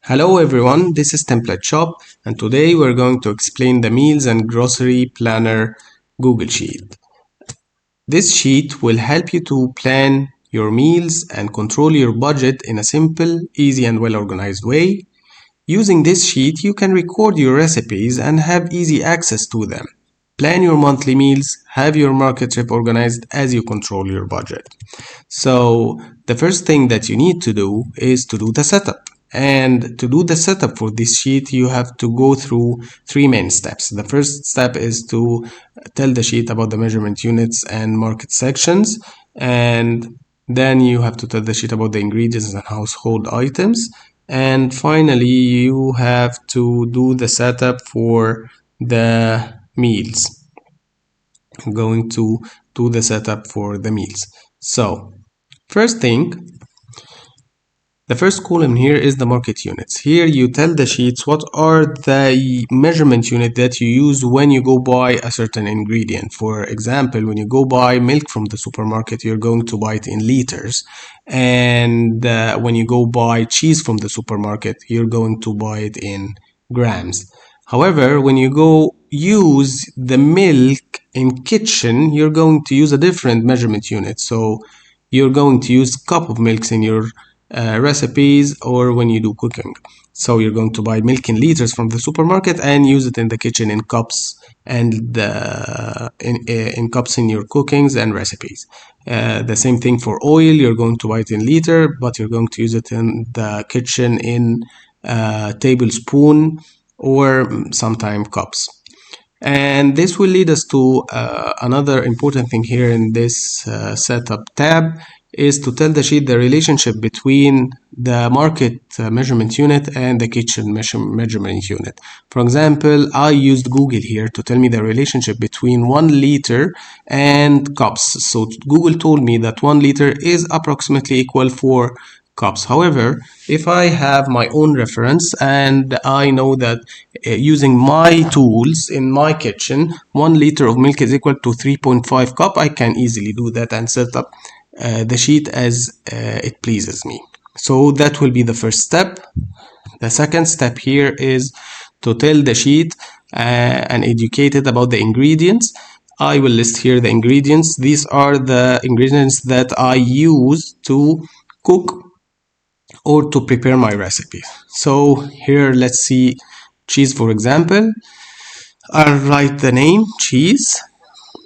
Hello everyone, this is Template Shop and today we're going to explain the Meals and Grocery Planner Google Sheet. This sheet will help you to plan your meals and control your budget in a simple, easy and well-organized way. Using this sheet, you can record your recipes and have easy access to them. Plan your monthly meals, have your market trip organized as you control your budget. So the first thing that you need to do is to do the setup. And to do the setup for this sheet, you have to go through three main steps. The first step is to tell the sheet about the measurement units and market sections. And then you have to tell the sheet about the ingredients and household items. And finally, you have to do the setup for the meals. I'm going to do the setup for the meals. So first thing, the first column here is the market units. Here you tell the sheets what are the measurement unit that you use when you go buy a certain ingredient. For example, when you go buy milk from the supermarket, you're going to buy it in liters. And when you go buy cheese from the supermarket, you're going to buy it in grams. However, when you go use the milk in kitchen, you're going to use a different measurement unit. So you're going to use cup of milks in your recipes or when you do cooking. So you're going to buy milk in liters from the supermarket and use it in the kitchen in cups and in cups in your cookings and recipes. The same thing for oil. You're going to buy it in liter, but you're going to use it in the kitchen in tablespoon or sometimes cups. And this will lead us to another important thing here in this setup tab is to tell the sheet the relationship between the market measurement unit and the kitchen measurement unit. For example, I used Google here to tell me the relationship between 1 liter and cups. So Google told me that 1 liter is approximately equal 4 cups. However, if I have my own reference and I know that using my tools in my kitchen, 1 liter of milk is equal to 3.5 cup, I can easily do that and set up the sheet as it pleases me. So that will be the first step. The second step here is to tell the sheet and educate it about the ingredients. I will list here the ingredients. These are the ingredients that I use to cook or to prepare my recipe. So here let's see cheese, for example. I'll write the name cheese,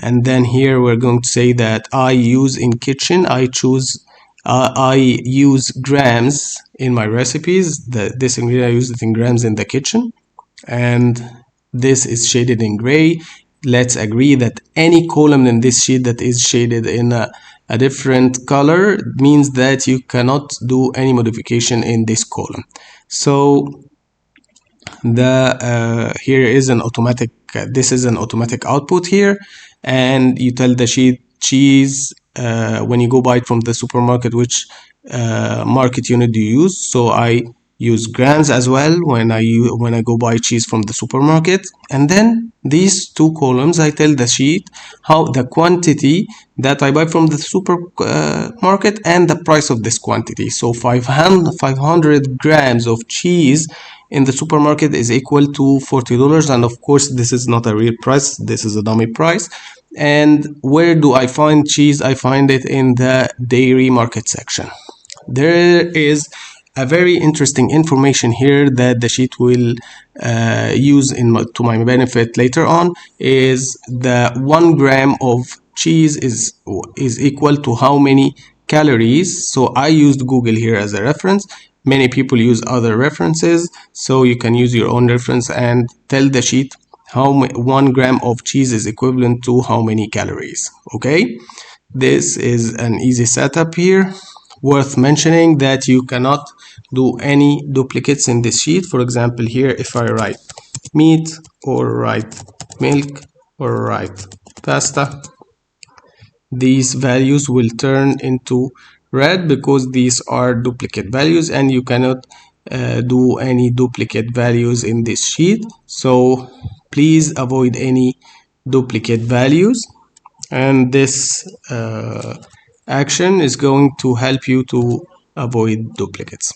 and then here we're going to say that I use in kitchen, I use grams in my recipes. This ingredient I use it in grams in the kitchen, and this is shaded in gray. Let's agree that any column in this sheet that is shaded in a different color means that you cannot do any modification in this column. So here is an automatic this is an automatic output here, and you tell the sheet cheese when you go buy it from the supermarket, which market unit do you use. So I use grams as well when I go buy cheese from the supermarket. And then these two columns, I tell the sheet how the quantity that I buy from the supermarket and the price of this quantity. So 500 grams of cheese in the supermarket is equal to $40, and of course this is not a real price, this is a dummy price. And where do I find cheese? I find it in the dairy market section. There is a very interesting information here that the sheet will use to my benefit later on. Is the 1 gram of cheese is equal to how many calories. So I used Google here as a reference. Many people use other references, so you can use your own reference and tell the sheet how 1 gram of cheese is equivalent to how many calories. Okay, this is an easy setup here. Worth mentioning that you cannot do any duplicates in this sheet. For example, here if I write meat or write milk or write pasta, these values will turn into red because these are duplicate values, and you cannot do any duplicate values in this sheet. So please avoid any duplicate values, and this action is going to help you to avoid duplicates.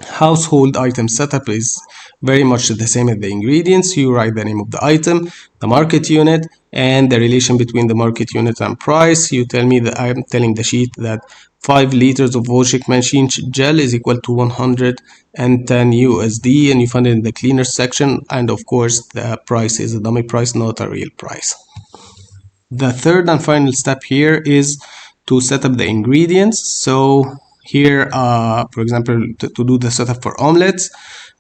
Household item setup is very much the same as the ingredients. You write the name of the item, the market unit, and the relation between the market unit and price. You tell me that I'm telling the sheet that 5 liters of washing machine gel is equal to 110 USD, and you find it in the cleaner section. And of course, the price is a dummy price, not a real price. The third and final step here is to set up the ingredients. So here, for example, to do the setup for omelets,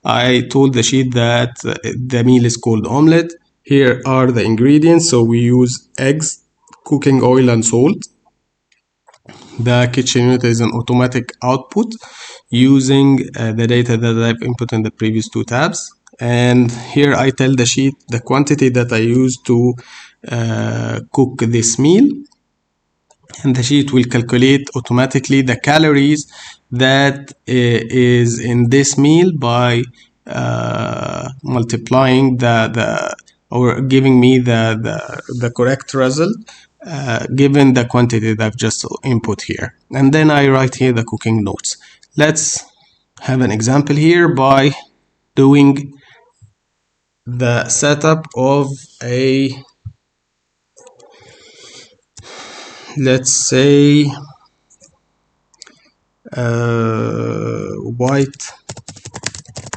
I told the sheet that the meal is called omelet. Here are the ingredients. So we use eggs, cooking oil, and salt. The kitchen unit is an automatic output using the data that I've input in the previous two tabs. And here I tell the sheet the quantity that I use to cook this meal, and the sheet will calculate automatically the calories that is in this meal by multiplying or giving me the correct result given the quantity that I've just input here. And then I write here the cooking notes. Let's have an example here by doing the setup of a, let's say, white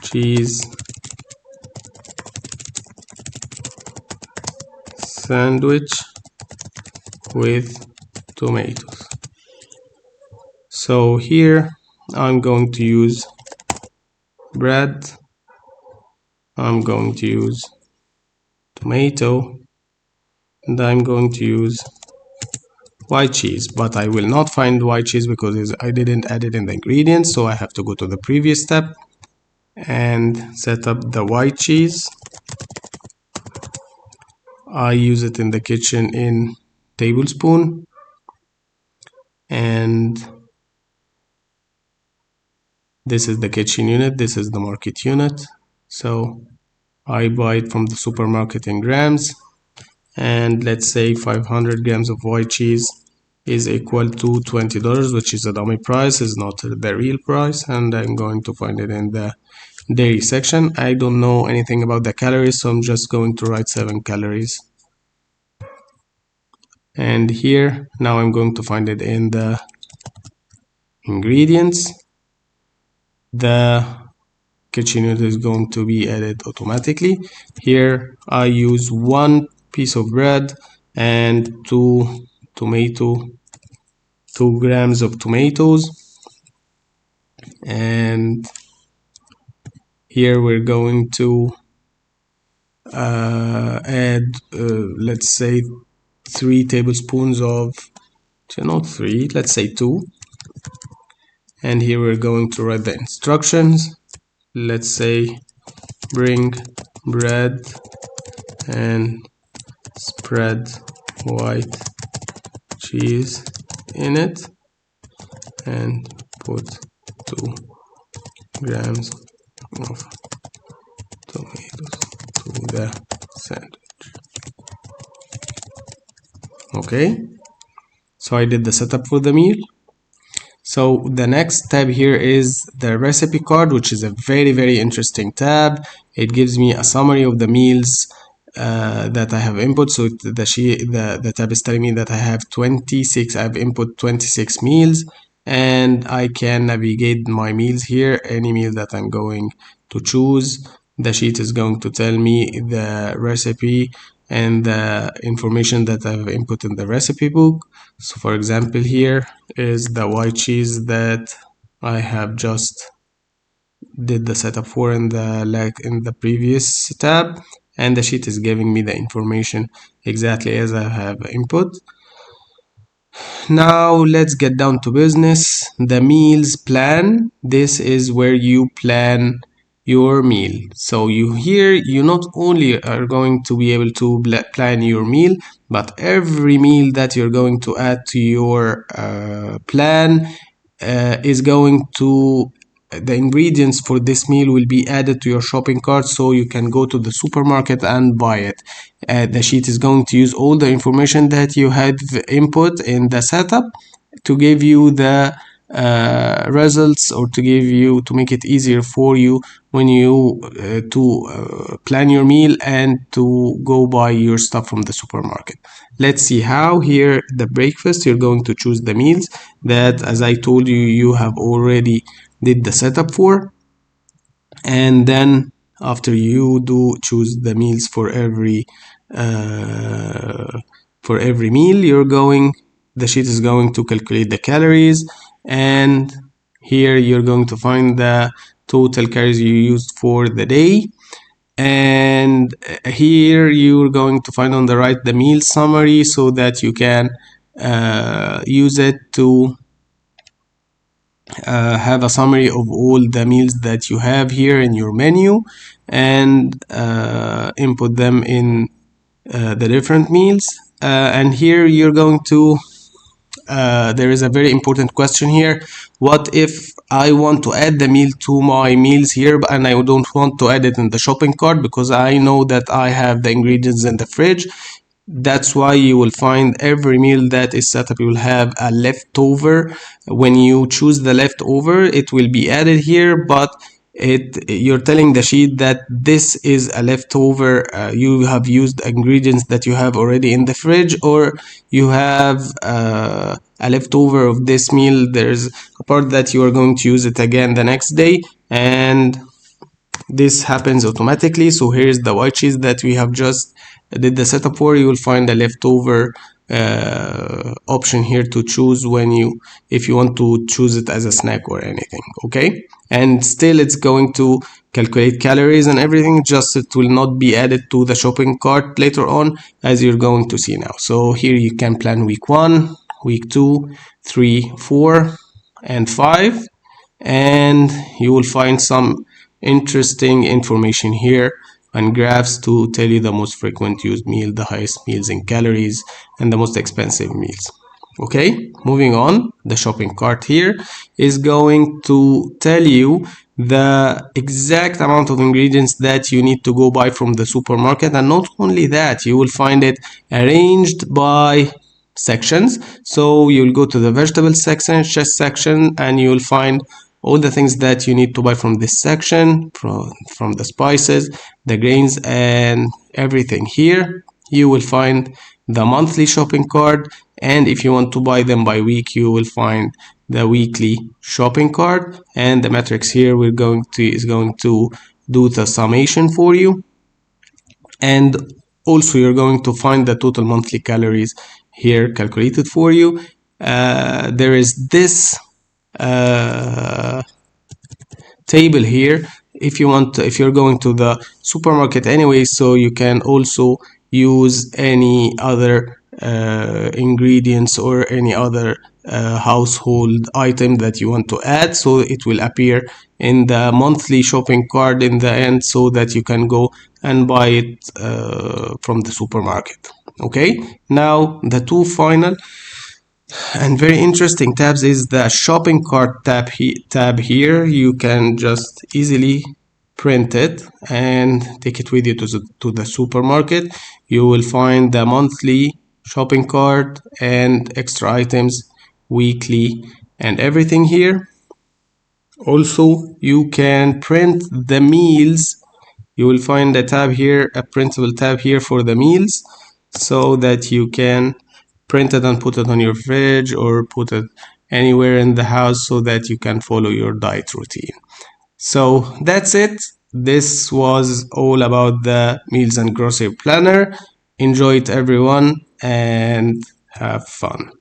cheese sandwich with tomatoes. So here I'm going to use bread, I'm going to use tomato, and I'm going to use white cheese, but I will not find white cheese because I didn't add it in the ingredients. So I have to go to the previous step and set up the white cheese. I use it in the kitchen in tablespoon, and this is the kitchen unit, this is the market unit. So I buy it from the supermarket in grams, and let's say 500 grams of white cheese is equal to $20, which is a dummy price, is not the real price, and I'm going to find it in the dairy section. I don't know anything about the calories, so I'm just going to write 7 calories. And here now I'm going to find it in the ingredients. The kitchen unit is going to be added automatically. Here I use 1 piece of bread and 2 grams of tomatoes, and here we're going to add let's say 3 tablespoons of, not 3, let's say 2, and here we're going to write the instructions. Let's say bring bread and spread white cheese in it and put 2 grams of tomatoes to the sandwich. Okay, so I did the setup for the meal. So the next tab here is the recipe card, which is a very interesting tab. It gives me a summary of the meals that I have input. So the tab is telling me that I have 26, I've input 26 meals, and I can navigate my meals here, any meal that I'm going to choose. The sheet is going to tell me the recipe and the information that I've input in the recipe book. So for example, here is the white cheese that I have just did the setup for in the previous tab, and the sheet is giving me the information exactly as I have input. Now let's get down to business. The meals plan. This is where you plan your meal. So you not only are going to be able to plan your meal, but every meal that you're going to add to your plan is going to, the ingredients for this meal will be added to your shopping cart, so you can go to the supermarket and buy it. The sheet is going to use all the information that you had input in the setup to give you the results, or to make it easier for you when you plan your meal and to go buy your stuff from the supermarket. Let's see how. Here, the breakfast, you're going to choose the meals that, as I told you, you have already did the setup for. And then after you do choose the meals uh, for every meal, the sheet is going to calculate the calories, and here you're going to find the total calories you used for the day. And here you're going to find on the right the meal summary, so that you can use it to have a summary of all the meals that you have here in your menu, and input them in the different meals. And here you're going to there is a very important question here. What if I want to add the meal to my meals here, and I don't want to add it in the shopping cart because I know that I have the ingredients in the fridge? That's why you will find every meal that is set up, you will have a leftover. When you choose the leftover, it will be added here, but you're telling the sheet that this is a leftover. You have used ingredients that you have already in the fridge, or you have a leftover of this meal. There's a part that you are going to use it again the next day, and this happens automatically. So here's the white cheese that we have just did the setup for. You will find a leftover option here to choose if you want to choose it as a snack or anything. Okay, and still it's going to calculate calories and everything, just it will not be added to the shopping cart later on, as you're going to see now. So here you can plan week 1, week 2, 3, 4 and 5, and you will find some interesting information here and graphs to tell you the most frequent used meal, the highest meals in calories, and the most expensive meals. Okay, moving on, the shopping cart here is going to tell you the exact amount of ingredients that you need to go buy from the supermarket. And not only that, you will find it arranged by sections. So you'll go to the vegetable section, and you'll find all the things that you need to buy from this section, from the spices, the grains, and everything. Here you will find the monthly shopping cart, and if you want to buy them by week, you will find the weekly shopping cart. And the matrix here is going to do the summation for you, and also you're going to find the total monthly calories here calculated for you. There is this table here if you're going to the supermarket anyway, so you can also use any other ingredients or any other household item that you want to add, so it will appear in the monthly shopping cart in the end, so that you can go and buy it from the supermarket. Okay, now the two final and very interesting tabs is the shopping cart tab here. You can just easily print it and take it with you to the supermarket. You will find the monthly shopping cart and extra items, weekly, and everything here. Also, you can print the meals. You will find a tab here, a printable tab here for the meals, so that you can print it and put it on your fridge or put it anywhere in the house, so that you can follow your diet routine. So that's it. This was all about the Meals and Grocery Planner. Enjoy it, everyone, and have fun.